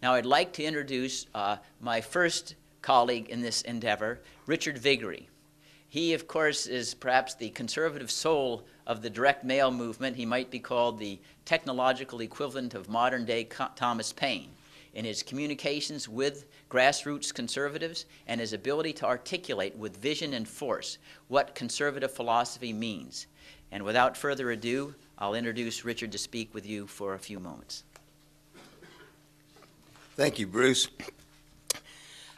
Now I'd like to introduce my first colleague in this endeavor, Richard Viguerie. He, of course, is perhaps the conservative soul of the direct mail movement. He might be called the technological equivalent of modern-day Thomas Paine in his communications with grassroots conservatives and his ability to articulate with vision and force what conservative philosophy means. And without further ado, I'll introduce Richard to speak with you for a few moments. Thank you, Bruce.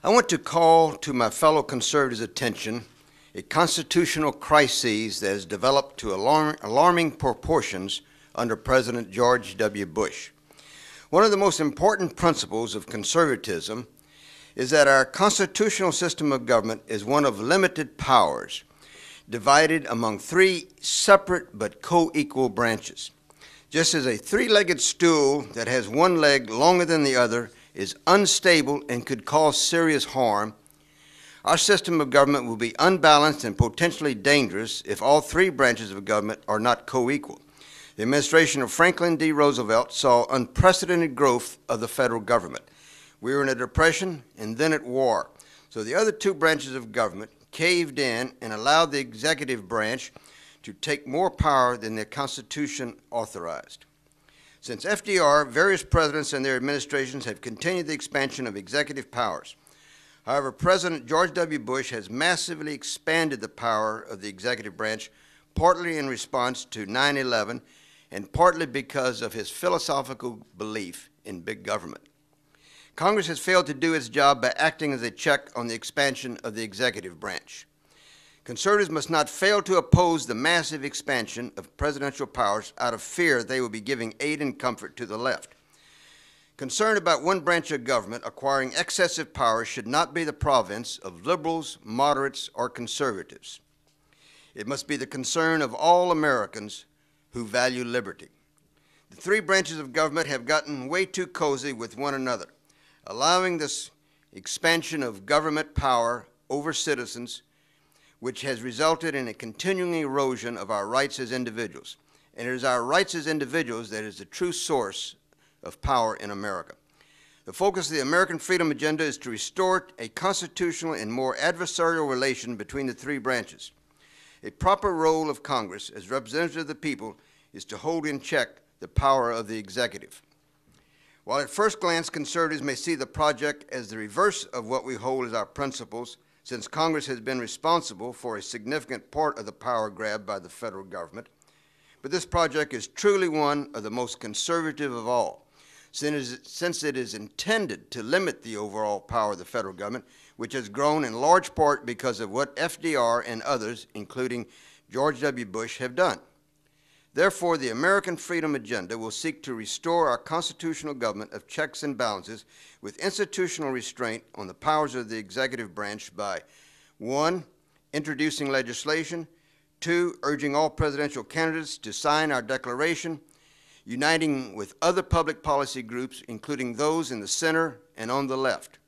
I want to call to my fellow conservatives' attention a constitutional crisis that has developed to alarming proportions under President George W. Bush. One of the most important principles of conservatism is that our constitutional system of government is one of limited powers, divided among three separate but co-equal branches. Just as a three-legged stool that has one leg longer than the other is unstable and could cause serious harm, our system of government will be unbalanced and potentially dangerous if all three branches of government are not co-equal. The administration of Franklin D. Roosevelt saw unprecedented growth of the federal government. We were in a depression and then at war. So the other two branches of government caved in and allowed the executive branch to take more power than the Constitution authorized. Since FDR, various presidents and their administrations have continued the expansion of executive powers. However, President George W. Bush has massively expanded the power of the executive branch, partly in response to 9/11 and partly because of his philosophical belief in big government. Congress has failed to do its job by acting as a check on the expansion of the executive branch. Conservatives must not fail to oppose the massive expansion of presidential powers out of fear they will be giving aid and comfort to the left. Concern about one branch of government acquiring excessive power should not be the province of liberals, moderates, or conservatives. It must be the concern of all Americans who value liberty. The three branches of government have gotten way too cozy with one another, allowing this expansion of government power over citizens, which has resulted in a continuing erosion of our rights as individuals. And it is our rights as individuals that is the true source of power in America. The focus of the American Freedom Agenda is to restore a constitutional and more adversarial relation between the three branches. A proper role of Congress as representative of the people is to hold in check the power of the executive. While at first glance conservatives may see the project as the reverse of what we hold as our principles, since Congress has been responsible for a significant part of the power grab by the federal government, but this project is truly one of the most conservative of all, since it is intended to limit the overall power of the federal government, which has grown in large part because of what FDR and others, including George W. Bush, have done. Therefore, the American Freedom Agenda will seek to restore our constitutional government of checks and balances with institutional restraint on the powers of the executive branch by 1, introducing legislation, 2, urging all presidential candidates to sign our declaration, uniting with other public policy groups, including those in the center and on the left.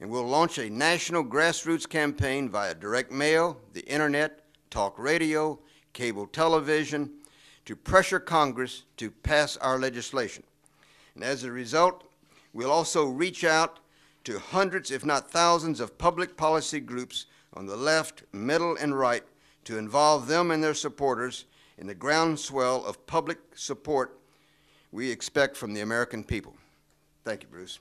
And we'll launch a national grassroots campaign via direct mail, the internet, talk radio, cable television, to pressure Congress to pass our legislation. And as a result, we'll also reach out to hundreds, if not thousands, of public policy groups on the left, middle, and right to involve them and their supporters in the groundswell of public support we expect from the American people. Thank you, Bruce.